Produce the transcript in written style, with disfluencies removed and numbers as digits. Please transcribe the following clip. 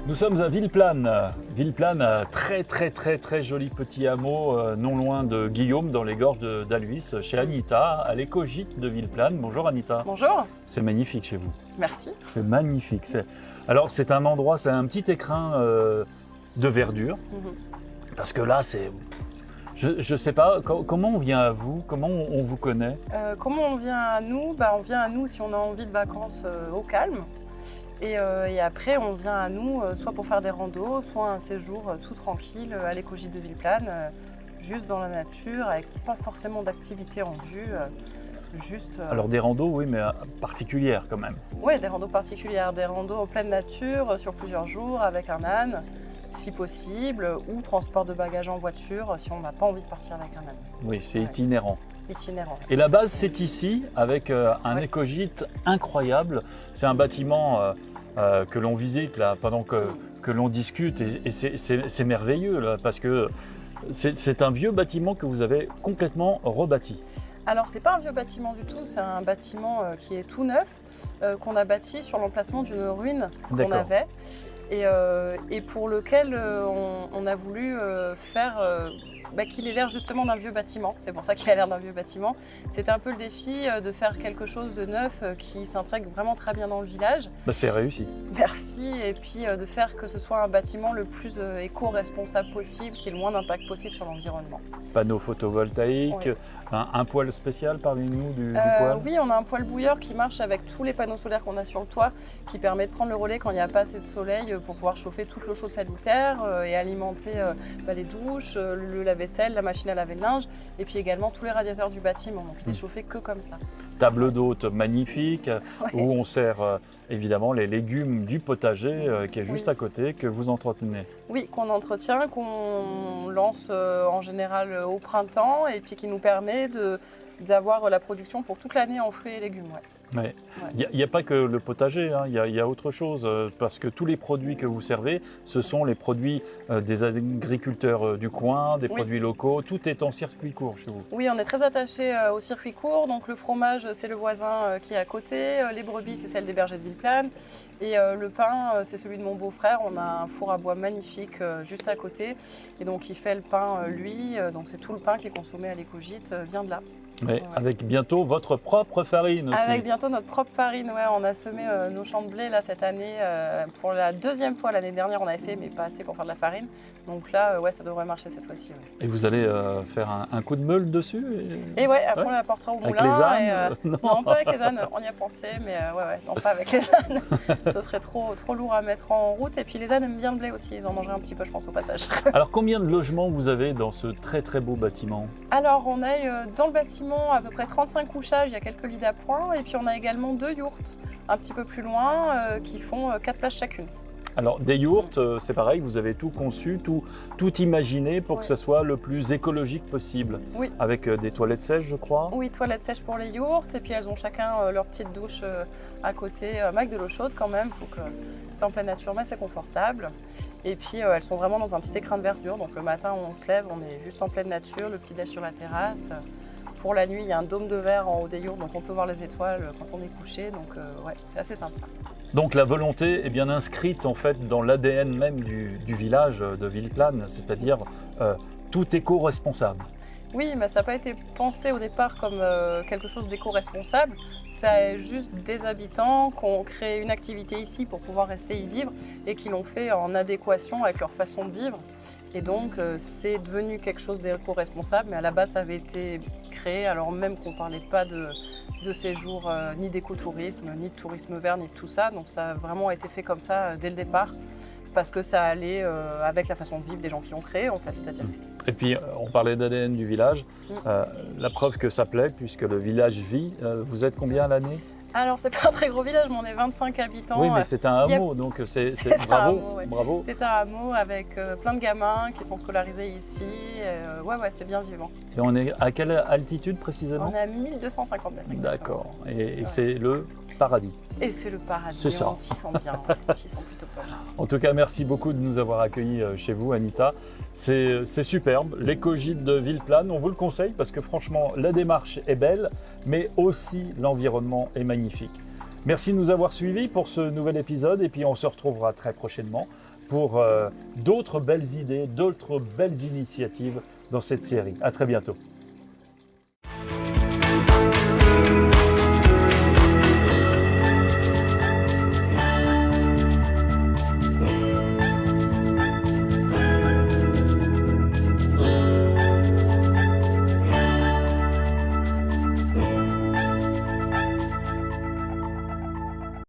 Nous sommes à Villeplane. Villeplane, très joli petit hameau, non loin de Guillaume, dans les gorges d'Aluis, chez Anita, à l'éco-gîte de Villeplane. Bonjour Anita. Bonjour. C'est magnifique chez vous. Merci. C'est magnifique. Alors c'est un endroit, c'est un petit écrin de verdure. Parce que là, c'est... Je ne sais pas, comment on vient à vous? Comment on vous connaît? Comment on vient à nous? On vient à nous si on a envie de vacances au calme. Et après, on vient à nous soit pour faire des randos, soit un séjour tout tranquille à l'éco-gîte de Villeplane, juste dans la nature, avec pas forcément d'activité en vue. Alors des randos, oui, mais particulières quand même. Oui, des randos particulières, des randos en pleine nature, sur plusieurs jours, avec un âne, si possible, ou transport de bagages en voiture, si on n'a pas envie de partir avec un âne. Oui, c'est itinérant. Itinérant. Et la base, c'est ici, avec un éco-gîte incroyable. C'est un bâtiment que l'on visite là, pendant que l'on discute, et c'est merveilleux, là, parce que c'est un vieux bâtiment que vous avez complètement rebâti. Alors, c'est pas un vieux bâtiment du tout, c'est un bâtiment qui est tout neuf, qu'on a bâti sur l'emplacement d'une ruine qu'on avait. Et pour lequel on a voulu faire qu'il ait l'air justement d'un vieux bâtiment. C'est pour ça qu'il a l'air d'un vieux bâtiment. C'était un peu le défi de faire quelque chose de neuf qui s'intègre vraiment très bien dans le village. C'est réussi. Merci. Et puis de faire que ce soit un bâtiment le plus éco-responsable possible, qui ait le moins d'impact possible sur l'environnement. Panneaux photovoltaïques, oui. Un poêle spécial parmi nous du poêle? Oui, on a un poêle bouilleur qui marche avec tous les panneaux solaires qu'on a sur le toit, qui permet de prendre le relais quand il n'y a pas assez de soleil pour pouvoir chauffer toute l'eau chaude sanitaire et alimenter les douches, le lave-vaisselle, la machine à laver le linge, et puis également tous les radiateurs du bâtiment. Donc il n'est chauffé que comme ça. Table d'hôte magnifique, où on sert évidemment les légumes du potager qui est juste à côté, que vous entretenez. Oui, qu'on entretient, qu'on lance en général au printemps, et puis qui nous permet d'avoir la production pour toute l'année en fruits et légumes. Ouais. Il n'y a pas que le potager, hein. Il y a autre chose, parce que tous les produits que vous servez, ce sont les produits des agriculteurs du coin, des produits locaux, tout est en circuit court chez vous. Oui, on est très attaché au circuit court, donc le fromage c'est le voisin qui est à côté, les brebis c'est celle des bergers de Villeplane, et le pain c'est celui de mon beau-frère. On a un four à bois magnifique juste à côté, et donc il fait le pain lui, donc c'est tout le pain qui est consommé à l'éco-gîte vient de là. Mais avec bientôt votre propre farine aussi. Avec bientôt notre propre farine, on a semé nos champs de blé là, cette année pour la deuxième fois. L'année dernière on avait fait, mais pas assez pour faire de la farine. Donc là, ça devrait marcher cette fois-ci. Et vous allez faire un coup de meule dessus? Et après on l'apportera au moulin. Avec les ânes non, pas avec les ânes, on y a pensé, mais non, pas avec les ânes. Ce serait trop lourd à mettre en route. Et puis les ânes aiment bien le blé aussi, ils en mangeraient un petit peu, je pense, au passage. Alors combien de logements vous avez dans ce très beau bâtiment? Alors on a dans le bâtiment à peu près 35 couchages, il y a quelques lits d'appoint, et puis on a également 2 yourtes un petit peu plus loin qui font 4 places chacune. Alors des yourtes, c'est pareil, vous avez tout conçu, tout imaginé pour que ça soit le plus écologique possible. Oui. Avec des toilettes sèches, je crois. Oui, toilettes sèches pour les yourtes, et puis elles ont chacun leur petite douche à côté, avec de l'eau chaude quand même, faut que c'est en pleine nature, mais c'est confortable. Et puis elles sont vraiment dans un petit écrin de verdure, donc le matin on se lève, on est juste en pleine nature, le petit déj sur la terrasse. Pour la nuit, il y a un dôme de verre en haut des yourtes, donc on peut voir les étoiles quand on est couché, donc c'est assez sympa. Donc la volonté est bien inscrite en fait dans l'ADN même du village de Villeplane, c'est-à-dire tout éco-responsable. Oui, mais ça n'a pas été pensé au départ comme quelque chose d'éco-responsable. C'est juste des habitants qui ont créé une activité ici pour pouvoir rester y vivre et qui l'ont fait en adéquation avec leur façon de vivre. Et donc c'est devenu quelque chose d'éco-responsable, mais à la base ça avait été créé alors même qu'on ne parlait pas de séjour ni d'écotourisme, ni de tourisme vert, ni de tout ça. Donc ça a vraiment été fait comme ça dès le départ, parce que ça allait avec la façon de vivre des gens qui l'ont créé en fait, c'est-à-dire. Et puis on parlait d'ADN du village, la preuve que ça plaît puisque le village vit. Vous êtes combien à l'année? Alors c'est pas un très gros village, mais on est 25 habitants. Oui, mais c'est un hameau, donc c'est bravo, bravo. C'est un hameau avec plein de gamins qui sont scolarisés ici. C'est bien vivant. Et on est à quelle altitude précisément? On est à 1250 mètres. D'accord, et c'est le paradis. Et c'est le paradis, c'est ça. On s'y sent bien, on s'y sent plutôt pas mal. En tout cas, merci beaucoup de nous avoir accueillis chez vous, Anita. C'est superbe, l'éco-gîte de Villeplane, on vous le conseille parce que franchement, la démarche est belle, mais aussi l'environnement est magnifique. Merci de nous avoir suivis pour ce nouvel épisode et puis on se retrouvera très prochainement pour d'autres belles idées, d'autres belles initiatives dans cette série. À très bientôt.